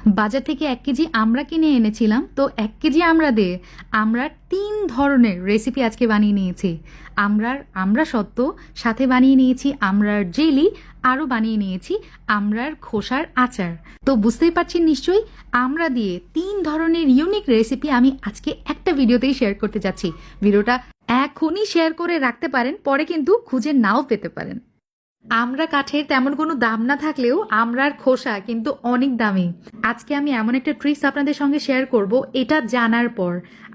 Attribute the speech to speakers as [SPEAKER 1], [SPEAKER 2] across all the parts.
[SPEAKER 1] বাজার থেকে 1 কেজি আমড়া কিনে এনেছিলাম। তো 1 কেজি আমড়া দিয়ে আমড়ার 3 ধরনের রেসিপি আজকে বানিয়ে নিয়েছি। আমড়া সত্ত্ব, সাথে বানিয়ে নিয়েছি আমড়ার জেলি, আরও বানিয়ে নিয়েছি আমড়ার খোসার আচার। তো বুঝতেই পারছেন নিশ্চয়ই, আমড়া দিয়ে 3 ধরনের ইউনিক রেসিপি আমি আজকে একটা ভিডিওতেই শেয়ার করতে যাচ্ছি। ভিডিওটা এখনই শেয়ার করে রাখতে পারেন, পরে কিন্তু খুঁজে নাও পেতে পারেন। আমড়া কাঠের তেমন কোনো দাম না থাকলেও আমড়ার খোসা কিন্তু অনেক দামি। আজকে আমি এমন একটা ট্রিক্স আপনাদের সঙ্গে শেয়ার করব, এটা জানার পর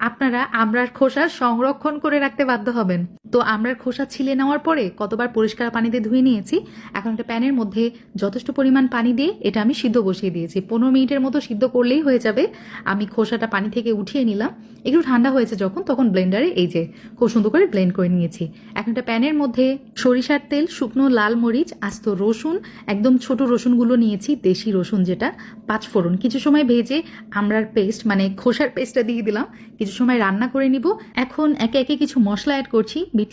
[SPEAKER 1] আপনারা আমড়ার খোসা সংরক্ষণ করে রাখতে বাধ্য হবেন। তো আমড়ার খোসা ছিলে নেওয়ার পরে কতবার পরিষ্কার পানিতে ধুয়ে নিয়েছি। এখন একটা প্যানের মধ্যে যথেষ্ট পরিমাণ পানি দিয়ে এটা আমি সিদ্ধ বসিয়ে দিয়েছি। 15 মিনিটের মতো সিদ্ধ করলেই হয়ে যাবে। আমি খোসাটা পানি থেকে উঠিয়ে নিলাম। একটু ঠান্ডা হয়েছে তখন ব্লেন্ডারে এই যে খুব সুন্দর করে ব্লেন্ড করে নিয়েছি। এখন একটা প্যানের মধ্যে সরিষার তেল, শুকনো লাল মরিচ, আস্ত রসুন, একদম ছোট রসুনগুলো নিয়েছি, দেশি রসুন যেটা, 5 ফোড়ন, কিছু সময় ভেজে আমড়ার পেস্ট মানে খোসার পেস্টটা দিয়ে দিলাম। কিছু সময় রান্না করে নিব। এখন একে একে কিছু মশলা অ্যাড করছি। বিট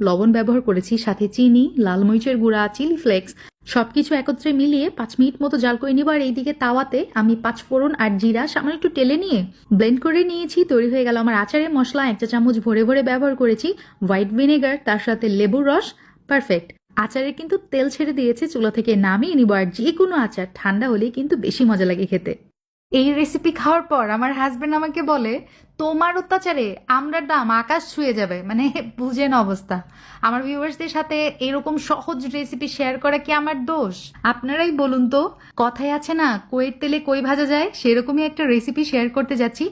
[SPEAKER 1] লবণ ব্যবহার করেছি, সাথে চিনি, লাল মরিচের গুঁড়া, চিলি ফ্লেক্স, সবকিছু একত্রে মিলিয়ে 5 মিনিট মতো জাল করে নিব। আর এইদিকে তাওয়াতে আমি 5 ফোড়ন আর জিরা সামান্য একটু টেলে নিয়ে ব্লেন্ড করে নিয়েছি। তৈরি হয়ে গেল আমার আচারের মশলা। 1 চা চামচ ভরে ভরে ব্যবহার করেছি হোয়াইট ভিনেগার, তার সাথে লেবুর রস। পারফেক্ট। আচারে কিন্তু তেল ছেড়ে দিয়েছে, চুলা থেকে নামিয়ে নিব। আর যে কোনো আচার ঠান্ডা হলেই কিন্তু বেশি মজা লাগে খেতে। এই রেসিপি খাওয়ার পর আমার হাজবেন্ড আমাকে বলে, তোমার অত্যাচারে আমড়ার দাম আকাশ ছুঁয়ে যাবে। মানে বুঝেন অবস্থা। আমার ভিউয়ার্সদের সাথে এরকম সহজ রেসিপি শেয়ার করা কি আমার দোষ? আপনারাই বলুন তো। কথায় আছে না, কইয়ের তেলে কই ভাজা যায়, সেরকমই একটা রেসিপি শেয়ার করতে যাচ্ছি।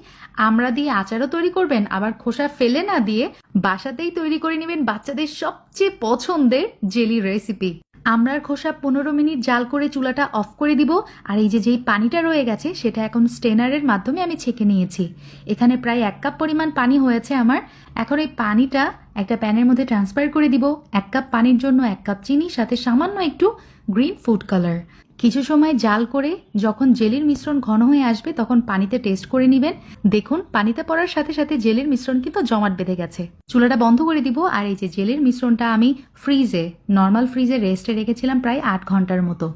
[SPEAKER 1] আমড়া দিয়ে আচারও তৈরি করবেন, আবার খোসা ফেলে না দিয়ে বাসাতেই তৈরি করে নেবেন বাচ্চাদের সবচেয়ে পছন্দের জেলি রেসিপি। আমড়ার খোসা 15 মিনিট জাল করে চুলাটা অফ করে দিব। আর এই যেই পানিটা রয়ে গেছে সেটা এখন স্টেনারের মাধ্যমে আমি ছেঁকে নিয়েছি। এখানে প্রায় 1 কাপ পরিমাণ পানি হয়েছে আমার। এখন এই পানিটা একটা প্যানের মধ্যে ট্রান্সফার করে দিব। 1 কাপ পানির জন্য 1 কাপ চিনি, সাথে সামান্য একটু গ্রিন ফুড কালার। কিছু সময় জাল করে যখন জেলির মিশ্রণ ঘন হয়ে আসবে তখন পানিতে টেস্ট করে নেবেন। দেখুন পানিতে পড়ার সাথে সাথে জেলির মিশ্রণ কিন্তু জমাট বেঁধে গেছে। চুলাটা বন্ধ করে দিব। আর এই যে জেলির মিশ্রণটা আমি নর্মাল ফ্রিজে রেস্টে রেখেছিলাম প্রায় 8 ঘন্টার মতো।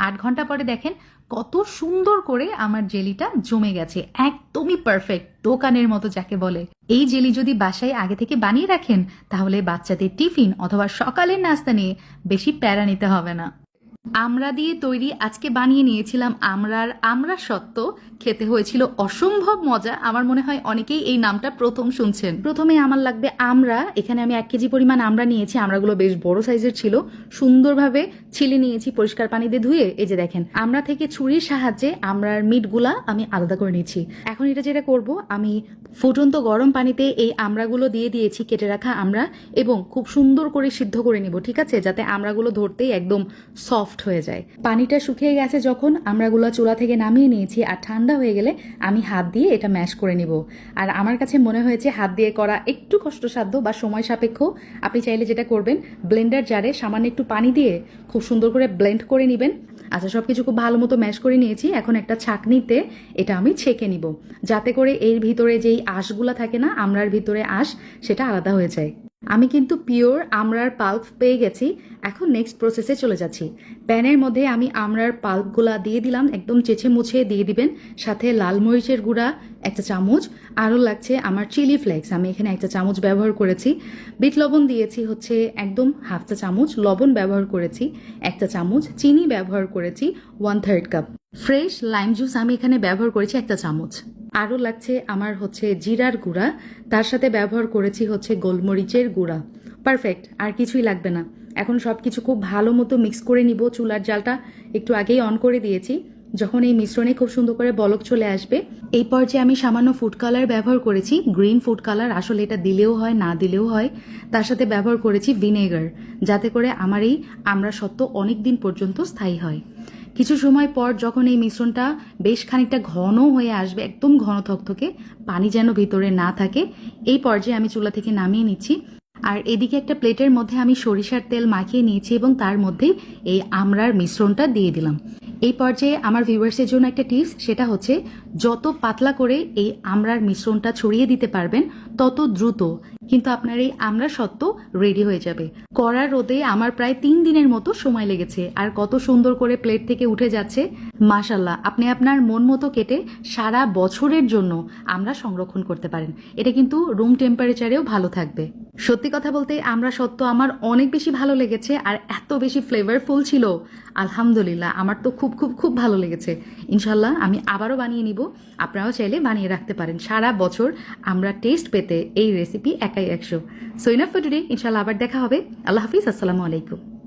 [SPEAKER 1] 8 ঘন্টা পরে দেখেন কত সুন্দর করে আমার জেলিটা জমে গেছে, একদমই পারফেক্ট, দোকানের মতো যাকে বলে। এই জেলি যদি বাসায় আগে থেকে বানিয়ে রাখেন তাহলে বাচ্চাদের টিফিন অথবা সকালের নাস্তা নিয়ে বেশি প্যারা নিতে হবে না। আমড়া দিয়ে তৈরি আজকে বানিয়ে নিয়েছিলাম আমড়া সত্ত্ব। খেতে হয়েছিল অসম্ভব মজা। আমার মনে হয় অনেকেই এই নামটা প্রথম শুনছেন। প্রথমে আমার লাগবে আমড়া। এখানে আমি 1 কেজি পরিমাণ আমড়া নিয়েছি। আমড়াগুলো বেশ বড় সাইজের ছিল। সুন্দরভাবে ছিলে নিয়েছি পরিষ্কার পানি দিয়ে ধুয়ে। এই যে দেখেন, আমড়া থেকে ছুরির সাহায্যে আমড়ার মিটগুলা আমি আলাদা করে নিয়েছি। এখন এটা যেটা করব, আমি ফুটন্ত গরম পানিতে এই আমড়াগুলো দিয়ে দিয়েছি, কেটে রাখা আমড়া, এবং খুব সুন্দর করে সিদ্ধ করে নিব, ঠিক আছে, যাতে আমড়াগুলো ধরতেই একদম সফট হয়ে যায়। পানিটা শুকিয়ে গেছে যখন, আমড়াগুলো চুলা থেকে নামিয়ে নিয়েছি। আর ঠান্ডা হয়ে গেলে আমি হাত দিয়ে এটা ম্যাশ করে নিব। আর আমার কাছে মনে হয়েছে হাত দিয়ে করা একটু কষ্টসাধ্য বা সময় সাপেক্ষ। আপনি চাইলে যেটা করবেন, ব্লেন্ডার জারে সামান্য একটু পানি দিয়ে খুব সুন্দর করে ব্লেন্ড করে নেবেন। আচ্ছা, সবকিছু খুব ভালো মতো ম্যাশ করে নিয়েছি। এখন একটা ছাঁকনিতে এটা আমি ছেঁকে নিব, যাতে করে এর ভিতরে যেই আঁশগুলা থাকে না, আমড়ার ভিতরে আঁশ, সেটা আলাদা হয়ে যায়। আমি কিন্তু পিওর আমড়ার পাল্প পেয়ে গেছি। এখন নেক্সট প্রসেসে চলে যাচ্ছি। প্যানের মধ্যে আমি আমড়ার পাল্পগুলা দিয়ে দিলাম, একদম চেঁচে মুছে দিয়ে দিবেন। সাথে লাল মরিচের গুঁড়া 1 চা চামচ, আরও লাগছে আমার চিলি ফ্লেক্স, আমি এখানে 1 চা চামচ ব্যবহার করেছি। বিট লবণ দিয়েছি হচ্ছে একদম 1/2 চা চামচ, লবণ ব্যবহার করেছি 1 চা চামচ, চিনি ব্যবহার করেছি 1/3 কাপ, ফ্রেশ লাইম জুস আমি এখানে ব্যবহার করেছি 1 চা চামচ। আরও লাগছে আমার হচ্ছে জিরার গুঁড়া, তার সাথে ব্যবহার করেছি হচ্ছে গোলমরিচের গুঁড়া। পারফেক্ট, আর কিছুই লাগবে না। এখন সব কিছু খুব ভালো মতো মিক্স করে নিব। চুলার জালটা একটু আগেই অন করে দিয়েছি। যখন এই মিশ্রণে খুব সুন্দর করে বলক চলে আসবে, এই পর্যায়ে আমি সামান্য ফুড কালার ব্যবহার করেছি, গ্রিন ফুড কালার। আসলে এটা দিলেও হয়, না দিলেও হয়। তার সাথে ব্যবহার করেছি ভিনেগার, যাতে করে আমার এই আমড়া সত্ত্ব অনেক দিন পর্যন্ত স্থায়ী হয়। কিছু সময় পর যখন এই মিশ্রণটা বেশ খানিকটা ঘন হয়ে আসবে, একদম ঘন থকথকে, পানি যেন ভিতরে না থাকে, এই পর্যায়ে আমি চুলা থেকে নামিয়ে নিচ্ছি। আর এদিকে একটা প্লেটের মধ্যে আমি সরিষার তেল মাখিয়ে নিয়েছি এবং তার মধ্যেই এই আমড়ার মিশ্রণটা দিয়ে দিলাম। এই পর্যায়ে আমার ভিউয়ার্সের জন্য একটা টিপস, সেটা হচ্ছে যত পাতলা করে এই আমড়ার মিশ্রণটা ছড়িয়ে দিতে পারবেন তত দ্রুত কিন্তু আপনার এই আমড়া সত্ত্ব রেডি হয়ে যাবে। কড়া রোদে আমার প্রায় 3 দিনের মতো সময় লেগেছে, আর কত সুন্দর করে প্লেট থেকে উঠে যাচ্ছে। মাশাল্লাহ, আপনি আপনার মন মতো কেটে সারা বছরের জন্য আমরা সংরক্ষণ করতে পারেন। এটা কিন্তু রুম টেম্পারেচারেও ভালো থাকবে। সত্যি কথা বলতে আমরা সত্য আমার অনেক বেশি ভালো লেগেছে, আর এত বেশি ফ্লেভারফুল ছিল, আলহামদুলিল্লাহ আমার তো খুব খুব খুব ভালো লেগেছে। ইনশাল্লাহ আমি আবারও বানিয়ে নিব, আপনারাও চাইলে বানিয়ে রাখতে পারেন সারা বছর আমরা টেস্ট পেতে। এই রেসিপি একাই 100। সো ইনাফ ফর টুডে, ইনশাল্লাহ আবার দেখা হবে। আল্লাহ হাফিজ, আসসালামু আলাইকুম।